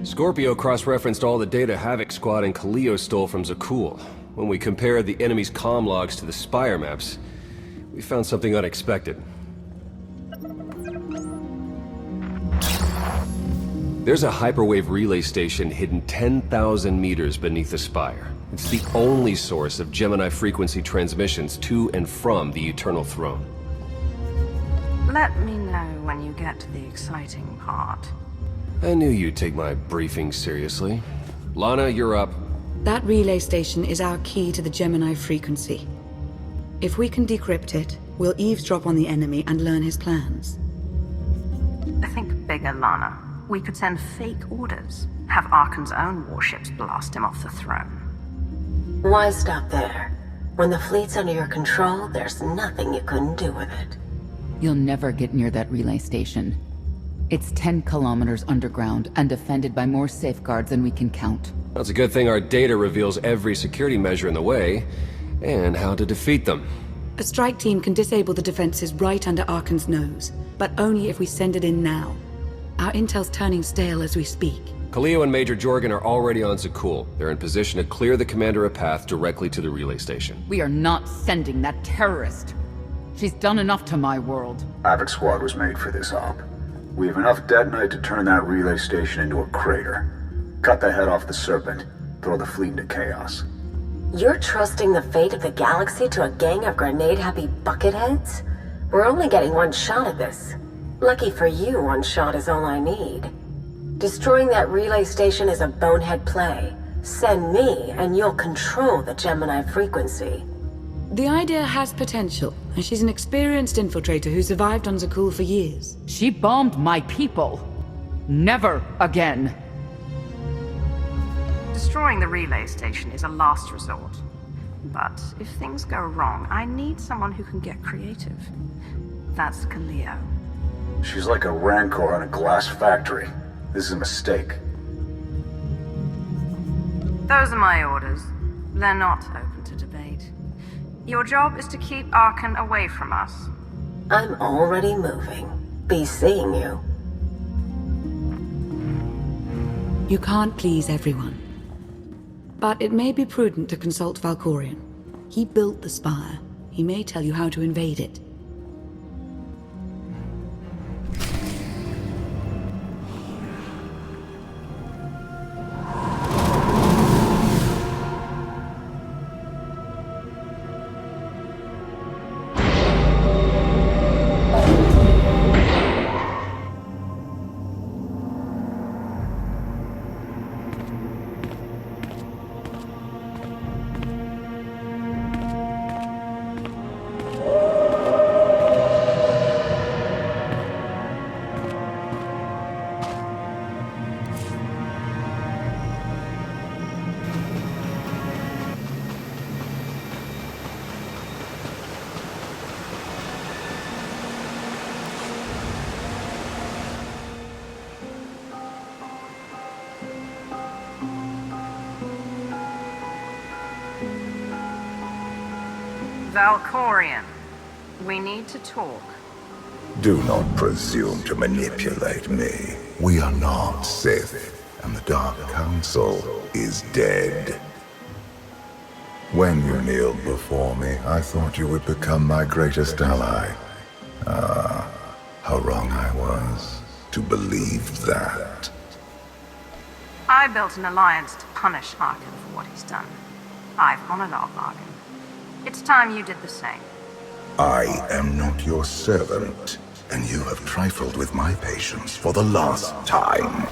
Scorpio cross-referenced all the data Havoc Squad and Kaleo stole from Zakul. When we compared the enemy's comm logs to the Spire maps, we found something unexpected. There's a hyperwave relay station hidden 10,000 meters beneath the Spire. It's the only source of Gemini frequency transmissions to and from the Eternal Throne. Let me know when you get to the exciting part. I knew you'd take my briefing seriously. Lana, you're up. That relay station is our key to the Gemini frequency. If we can decrypt it, we'll eavesdrop on the enemy and learn his plans. Think bigger, Lana. We could send fake orders. Have Arkan's own warships blast him off the throne. Why stop there? When the fleet's under your control, there's nothing you couldn't do with it. You'll never get near that relay station. It's 10 kilometers underground and defended by more safeguards than we can count. That's a good thing our data reveals every security measure in the way, and how to defeat them. A strike team can disable the defenses right under Arkan's nose, but only if we send it in now. Our intel's turning stale as we speak. Kaleo and Major Jorgen are already on Zakul. They're in position to clear the commander a path directly to the relay station. We are not sending that terrorist. She's done enough to my world. Havoc Squad was made for this op. We have enough detonite to turn that relay station into a crater. Cut the head off the Serpent, throw the fleet into chaos. You're trusting the fate of the galaxy to a gang of grenade-happy bucketheads? We're only getting one shot at this. Lucky for you, one shot is all I need. Destroying that relay station is a bonehead play. Send me, and you'll control the Gemini frequency. The idea has potential, and she's an experienced infiltrator who survived on Zakul for years. She bombed my people. Never again. Destroying the relay station is a last resort. But if things go wrong, I need someone who can get creative. That's Kaleo. She's like a rancor in a glass factory. This is a mistake. Those are my orders. They're not open to debate. Your job is to keep Arkan away from us. I'm already moving. Be seeing you. You can't please everyone. But it may be prudent to consult Valkorion. He built the Spire. He may tell you how to invade it. Valkorion, we need to talk. Do not presume to manipulate me. We are not Sith, and the Dark Council is dead. When you kneeled before me, I thought you would become my greatest ally. Ah, how wrong I was to believe that. I built an alliance to punish Arkan for what he's done. I've honored our bargain. It's time you did the same. I am not your servant, and you have trifled with my patience for the last time.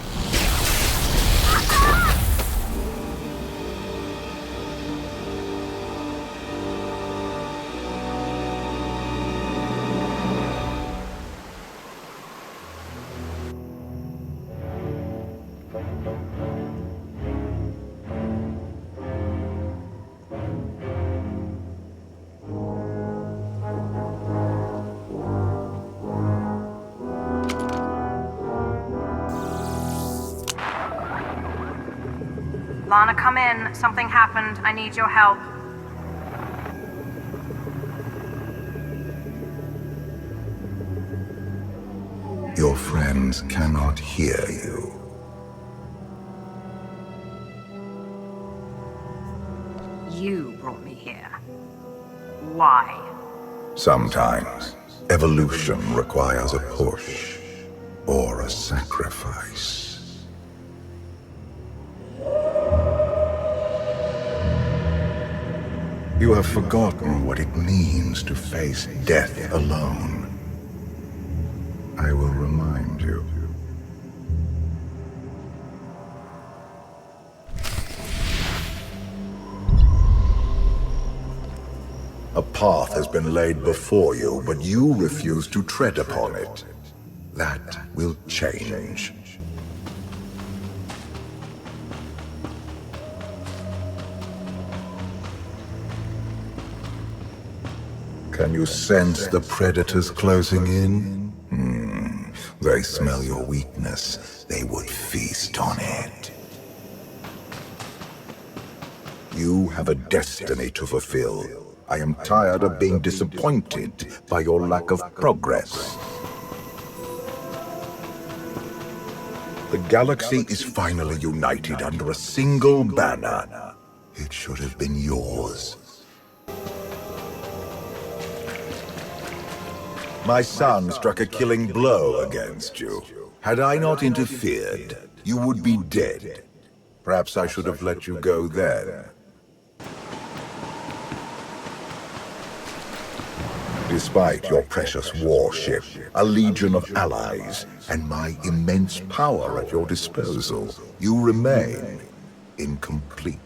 Lana, come in. Something happened. I need your help. Your friends cannot hear you. You brought me here. Why? Sometimes, evolution requires a push, or a sacrifice. You have forgotten what it means to face death alone. I will remind you. A path has been laid before you, but you refuse to tread upon it. That will change. Can you sense the predators closing in? They smell your weakness. They would feast on it. You have a destiny to fulfill. I am tired of being disappointed by your lack of progress. The galaxy is finally united under a single banner. It should have been yours. My son struck a killing blow against you. Had I not interfered, you would be dead. Perhaps I should have let you go then. Despite your precious warship, a legion of allies, and my immense power at your disposal, you remain incomplete.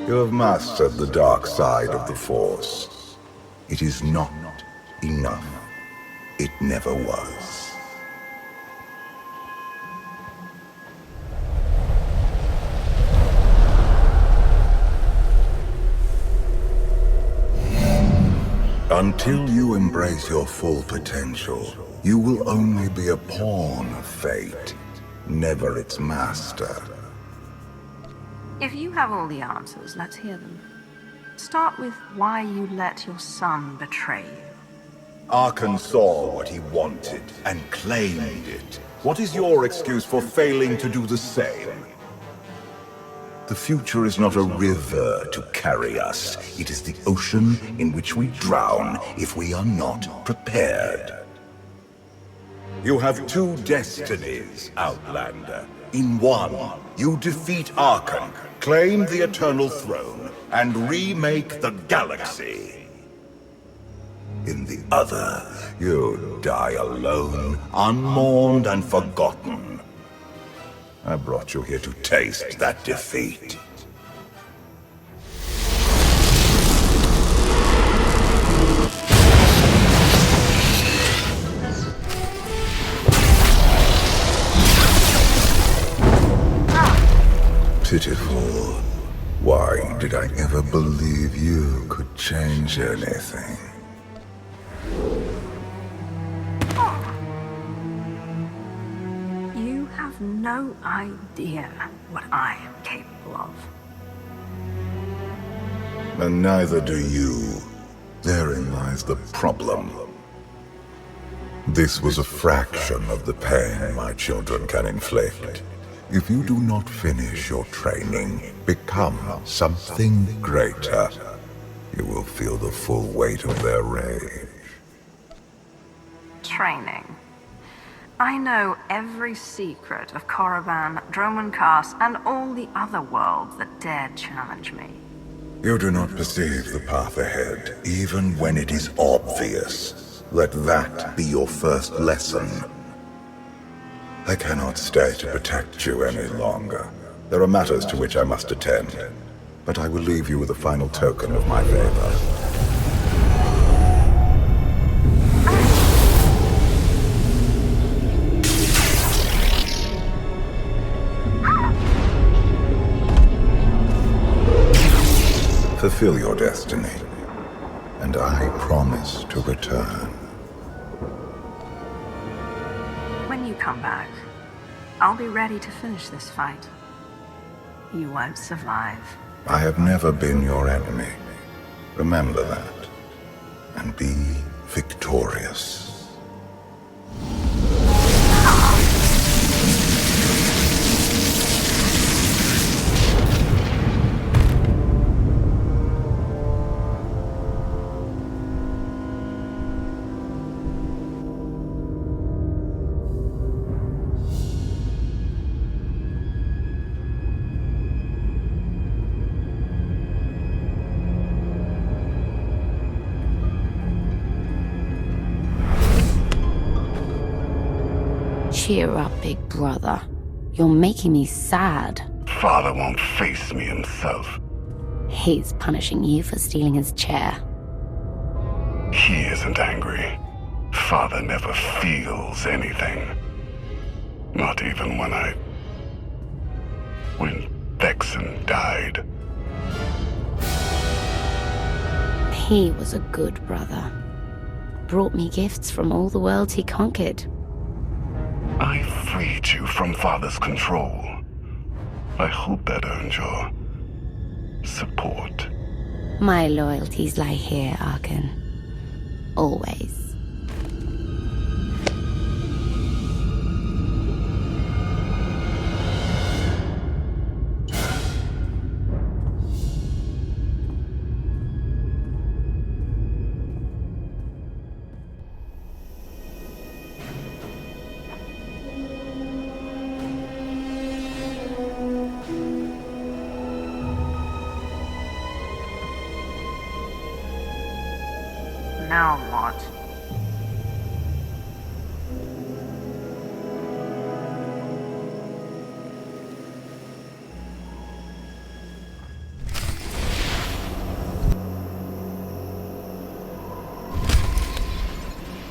You have mastered the dark side of the Force. It is not enough. It never was. Until you embrace your full potential, you will only be a pawn of fate, never its master. If you have all the answers, let's hear them. Start with why you let your son betray you. Arkan saw what he wanted and claimed it. What is your excuse for failing to do the same? The future is not a river to carry us. It is the ocean in which we drown if we are not prepared. You have two destinies, Outlander. In one, you defeat Arkan, claim the Eternal Throne, and remake the galaxy. In the other, you die alone, unmourned and forgotten. I brought you here to taste that defeat. Pitiful. Why did I ever believe you could change anything? You have no idea what I am capable of. And neither do you. Therein lies the problem. This was a fraction of the pain my children can inflict. If you do not finish your training, become something greater, you will feel the full weight of their rage. Training. I know every secret of Korriban, Dromankas, and all the other worlds that dare challenge me. You do not perceive the path ahead, even when it is obvious. Let that be your first lesson. I cannot stay to protect you any longer. There are matters to which I must attend, but I will leave you with a final token of my favor. Fulfill your destiny, and I promise to return. When you come back, I'll be ready to finish this fight. You won't survive. I have never been your enemy. Remember that. And be victorious. Cheer up, big brother. You're making me sad. Father won't face me himself. He's punishing you for stealing his chair. He isn't angry. Father never feels anything. Not even when Vexen died. He was a good brother. Brought me gifts from all the worlds he conquered. I freed you from Father's control. I hope that earned your support. My loyalties lie here, Arkan. Always. Now what?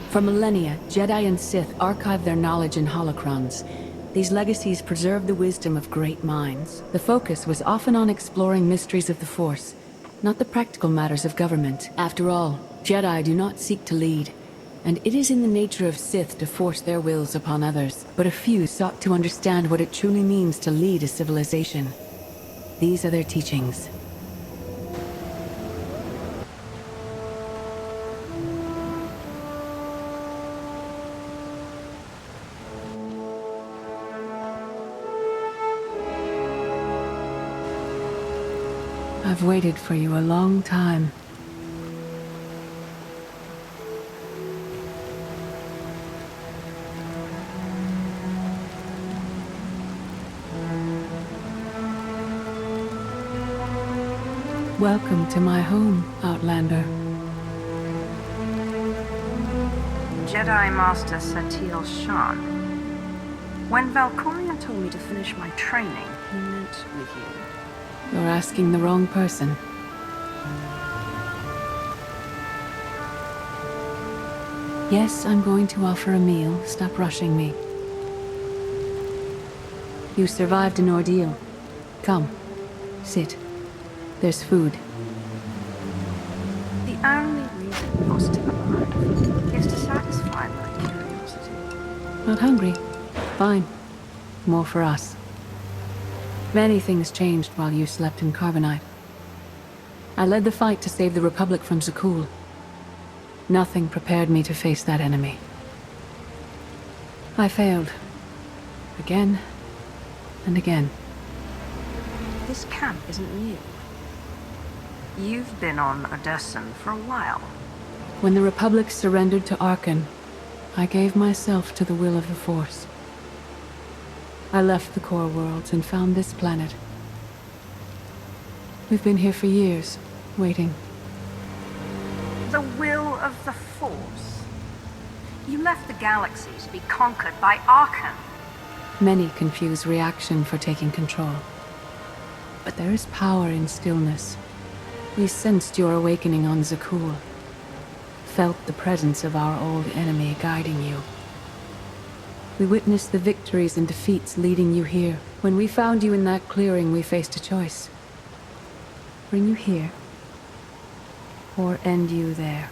For millennia, Jedi and Sith archived their knowledge in holocrons. These legacies preserve the wisdom of great minds. The focus was often on exploring mysteries of the Force, not the practical matters of government. After all, Jedi do not seek to lead, and it is in the nature of Sith to force their wills upon others. But a few sought to understand what it truly means to lead a civilization. These are their teachings. I've waited for you a long time. Welcome to my home, Outlander. Jedi Master Satil Shan. When Valkorion told me to finish my training, he meant with you. You're asking the wrong person. Yes, I'm going to offer a meal. Stop rushing me. You survived an ordeal. Come, sit. There's food. The only reason you're still alive is to satisfy my curiosity. Not hungry? Fine. More for us. Many things changed while you slept in Carbonite. I led the fight to save the Republic from Zakul. Nothing prepared me to face that enemy. I failed. Again and again. This camp isn't new. You've been on Odessen for a while. When the Republic surrendered to Arkan, I gave myself to the will of the Force. I left the core worlds and found this planet. We've been here for years, waiting. The will of the Force. You left the galaxy to be conquered by Arkan. Many confuse reaction for taking control. But there is power in stillness. We sensed your awakening on Zakul. Felt the presence of our old enemy guiding you. We witnessed the victories and defeats leading you here. When we found you in that clearing, we faced a choice. Bring you here, or end you there.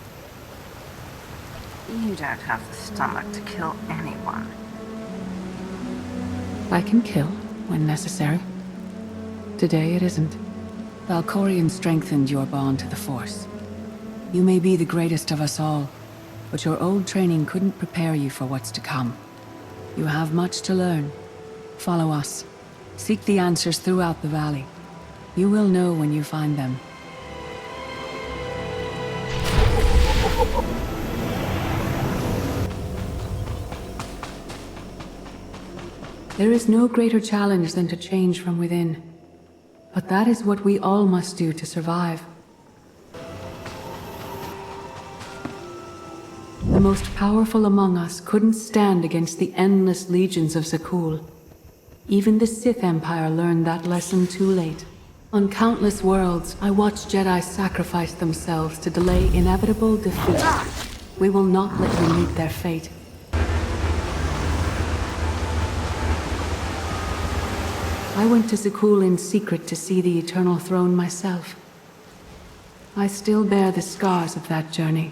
You don't have the stomach to kill anyone. I can kill when necessary. Today it isn't. Valkorion strengthened your bond to the Force. You may be the greatest of us all, but your old training couldn't prepare you for what's to come. You have much to learn. Follow us. Seek the answers throughout the valley. You will know when you find them. There is no greater challenge than to change from within. But that is what we all must do to survive. The most powerful among us couldn't stand against the endless legions of Zakul. Even the Sith Empire learned that lesson too late. On countless worlds, I watched Jedi sacrifice themselves to delay inevitable defeat. We will not let you meet their fate. I went to Zakul in secret to see the Eternal Throne myself. I still bear the scars of that journey.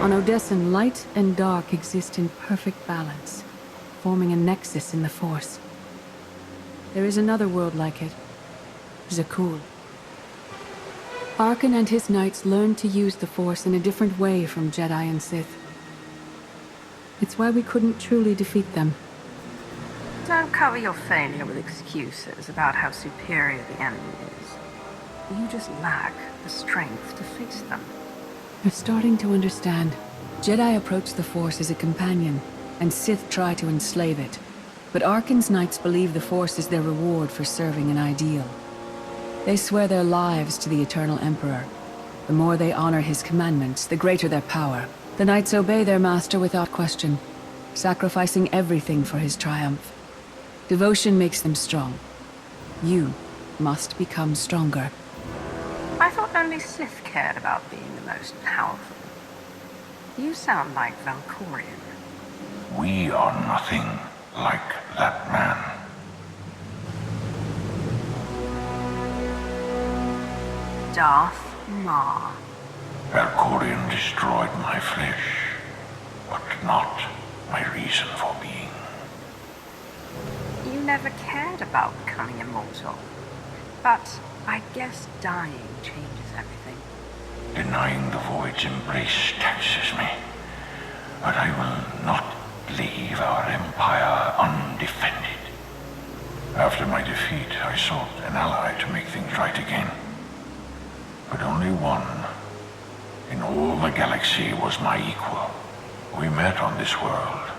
On Odessen, light and dark exist in perfect balance, forming a nexus in the Force. There is another world like it, Zakul. Arkan and his knights learned to use the Force in a different way from Jedi and Sith. It's why we couldn't truly defeat them. Don't cover your failure with excuses about how superior the enemy is. You just lack the strength to face them. You're starting to understand. Jedi approach the Force as a companion, and Sith try to enslave it. But Arkan's knights believe the Force is their reward for serving an ideal. They swear their lives to the Eternal Emperor. The more they honor his commandments, the greater their power. The knights obey their master without question, sacrificing everything for his triumph. Devotion makes them strong. You must become stronger. I thought only Sith cared about being the most powerful. You sound like Valkorion. We are nothing like that man. Darth Maul. Valkorion destroyed my flesh, but not my reason for being. You never cared about becoming immortal. But I guess dying changes everything. Denying the void's embrace taxes me, but I will not leave our empire undefended. After my defeat, I sought an ally to make things right again. But only one in all the galaxy was my equal. We met on this world.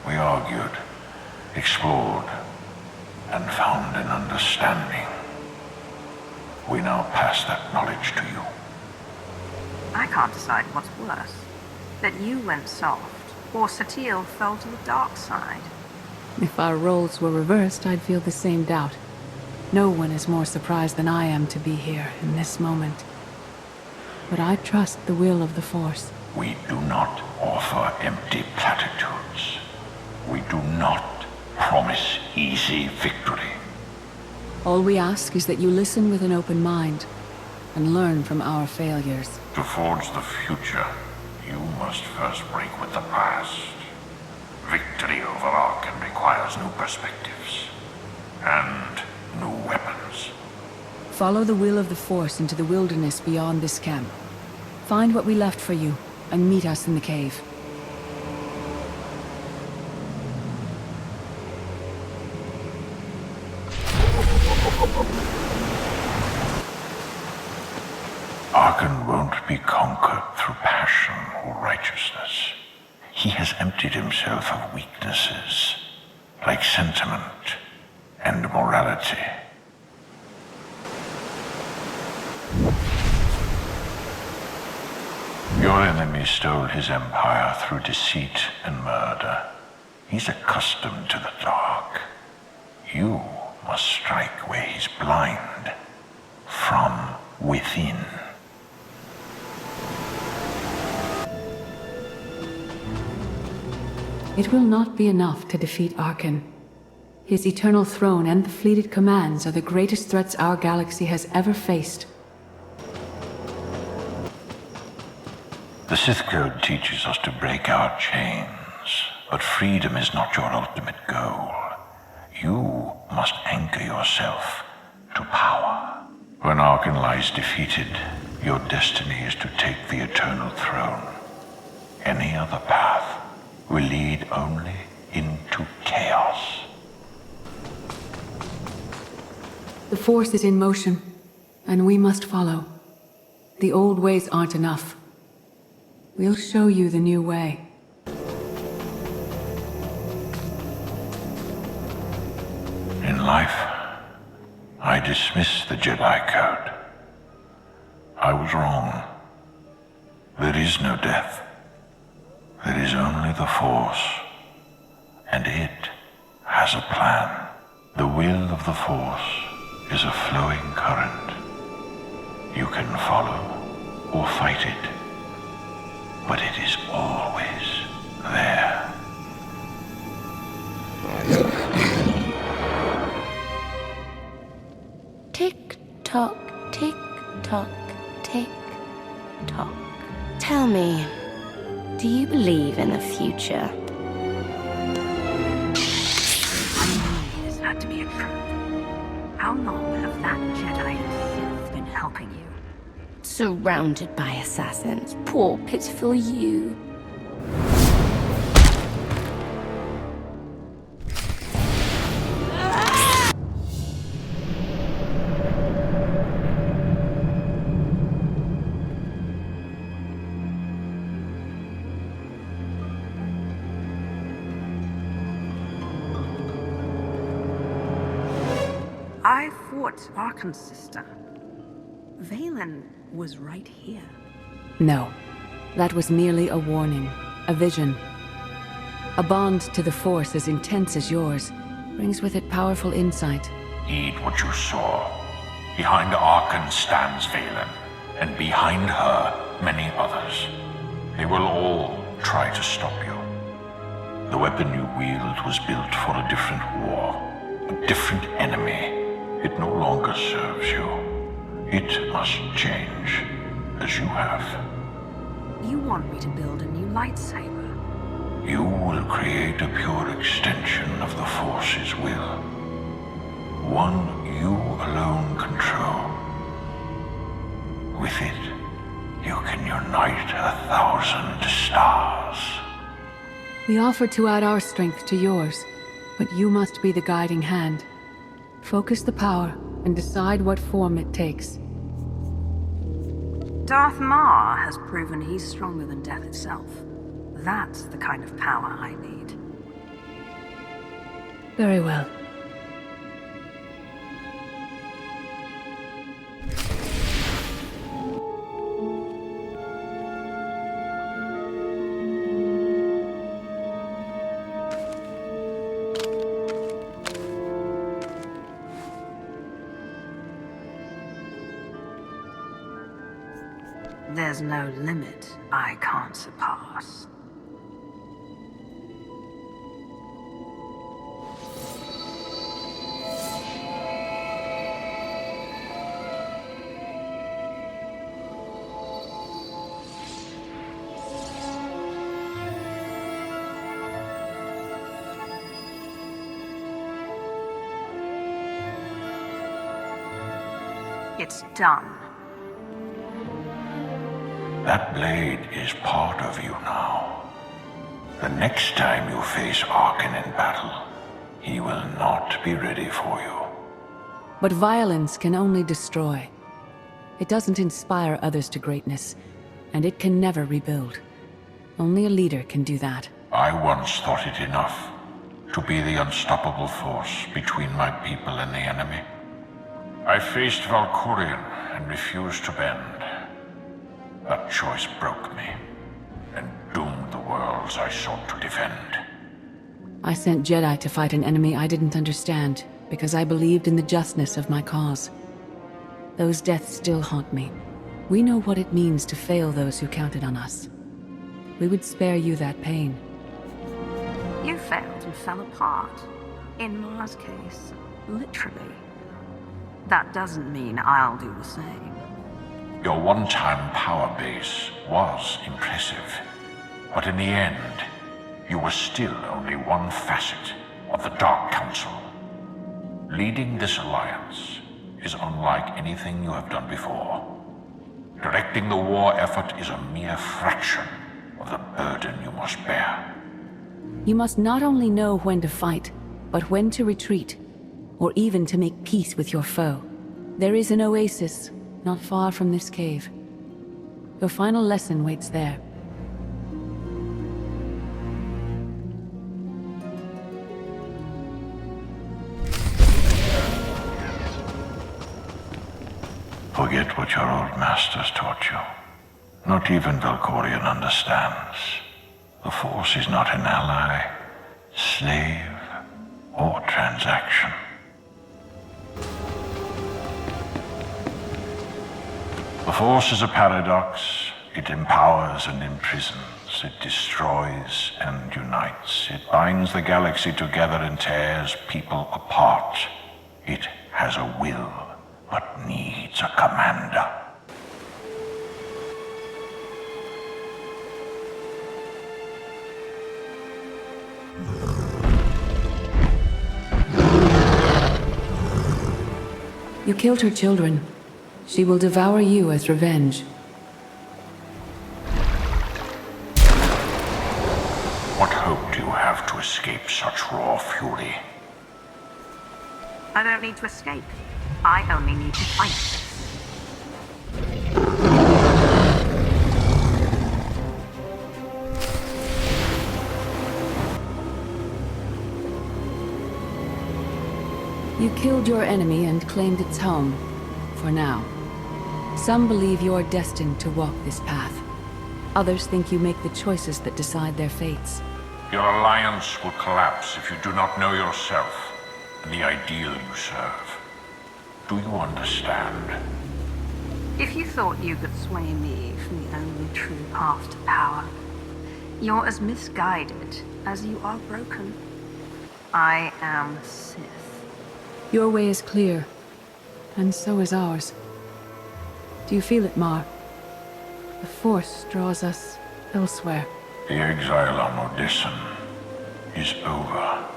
We argued, explored, and found an understanding. We now pass that knowledge to you. I can't decide what's worse. That you went soft, or Satele fell to the dark side. If our roles were reversed, I'd feel the same doubt. No one is more surprised than I am to be here in this moment. But I trust the will of the Force. We do not offer empty platitudes. We do not promise easy victory. All we ask is that you listen with an open mind and learn from our failures. To forge the future, you must first break with the past. Victory over Arkan requires new perspectives and new weapons. Follow the will of the Force into the wilderness beyond this camp. Find what we left for you, and meet us in the cave. Arkan won't be conquered through passion or righteousness. He has emptied himself of weaknesses, like sentiment and morality. Your enemy stole his empire through deceit and murder. He's accustomed to the dark. You must strike where he's blind, from within. It will not be enough to defeat Arkan. His eternal throne and the fleeted commands are the greatest threats our galaxy has ever faced. The Sith Code teaches us to break our chains, but freedom is not your ultimate goal. You must anchor yourself to power. When Arkan lies defeated, your destiny is to take the Eternal Throne. Any other path will lead only into chaos. The Force is in motion, and we must follow. The old ways aren't enough. We'll show you the new way. In life, I dismiss the Jedi Code. I was wrong. There is no death. There is only the Force. And it has a plan. The will of the Force is a flowing current. You can follow or fight it, but it is always there. Tick-tock, tick-tock, tick-tock. Tell me, do you believe in the future? This had to be a trap. How long have that Jedi and Sith been helping you? Surrounded by assassins. Poor, pitiful you. I fought Arkan's sister. Valen was right here. No. That was merely a warning. A vision. A bond to the Force as intense as yours brings with it powerful insight. Heed what you saw. Behind Arkan stands Valen, and behind her, many others. They will all try to stop you. The weapon you wield was built for a different war, a different enemy. It no longer serves you. It must change, as you have. You want me to build a new lightsaber? You will create a pure extension of the Force's will. One you alone control. With it, you can unite 1,000 stars. We offer to add our strength to yours, but you must be the guiding hand. Focus the power and decide what form it takes. Darth Maul has proven he's stronger than death itself. That's the kind of power I need. Very well. There's no limit I can't surpass. It's done. That blade is part of you now. The next time you face Arkan in battle, he will not be ready for you. But violence can only destroy. It doesn't inspire others to greatness, and it can never rebuild. Only a leader can do that. I once thought it enough to be the unstoppable force between my people and the enemy. I faced Valkorion and refused to bend. That choice broke me and doomed the worlds I sought to defend. I sent Jedi to fight an enemy I didn't understand, because I believed in the justness of my cause. Those deaths still haunt me. We know what it means to fail those who counted on us. We would spare you that pain. You failed and fell apart. In Mars' case, literally. That doesn't mean I'll do the same. Your one-time power base was impressive, but in the end, you were still only one facet of the Dark Council. Leading this alliance is unlike anything you have done before. Directing the war effort is a mere fraction of the burden you must bear. You must not only know when to fight, but when to retreat, or even to make peace with your foe. There is an oasis not far from this cave. Your final lesson waits there. Forget what your old masters taught you. Not even Valkorion understands. The Force is not an ally, slave, or transaction. The Force is a paradox. It empowers and imprisons. It destroys and unites. It binds the galaxy together and tears people apart. It has a will, but needs a commander. You killed her children. She will devour you as revenge. What hope do you have to escape such raw fury? I don't need to escape. I only need to fight. You killed your enemy and claimed its home, for now. Some believe you're destined to walk this path. Others think you make the choices that decide their fates. Your alliance will collapse if you do not know yourself and the ideal you serve. Do you understand? If you thought you could sway me from the only true path to power, you're as misguided as you are broken. I am Sith. Your way is clear, and so is ours. Do you feel it, Mar? The Force draws us elsewhere. The exile on Odysseum is over.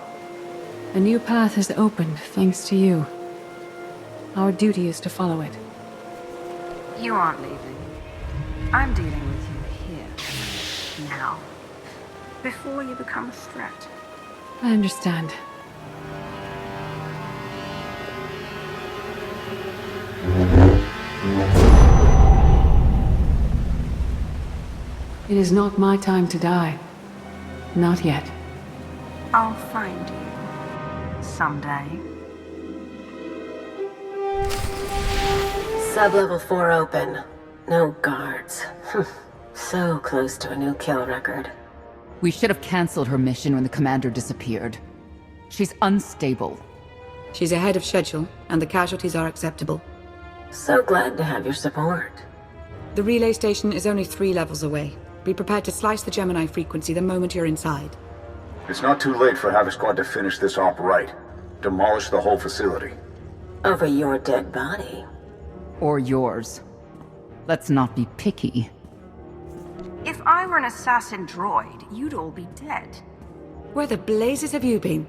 A new path has opened, thanks to you. Our duty is to follow it. You aren't leaving. I'm dealing with you here, now, before you become a threat. I understand. It is not my time to die. Not yet. I'll find you. Someday. Sub-level 4 open. No guards. So close to a new kill record. We should have canceled her mission when the commander disappeared. She's unstable. She's ahead of schedule, and the casualties are acceptable. So glad to have your support. The relay station is only 3 levels away. Be prepared to slice the Gemini frequency the moment you're inside. It's not too late for Havoc Squad to finish this op right. Demolish the whole facility. Over your dead body. Or yours. Let's not be picky. If I were an assassin droid, you'd all be dead. Where the blazes have you been?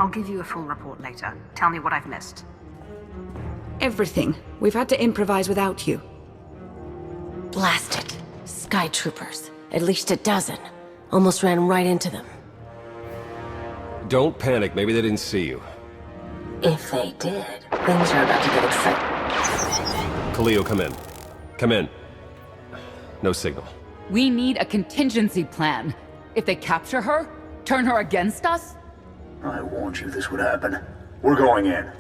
I'll give you a full report later. Tell me what I've missed. Everything. We've had to improvise without you. Blast it. Sky troopers. At least a dozen. Almost ran right into them. Don't panic, maybe they didn't see you. If they did, things are about to get exciting. Khalil, come in. Come in. No signal. We need a contingency plan. If they capture her, turn her against us? I warned you this would happen. We're going in.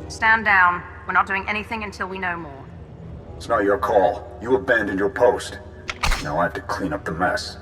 Stand down. We're not doing anything until we know more. It's not your call. You abandoned your post. Now I have to clean up the mess.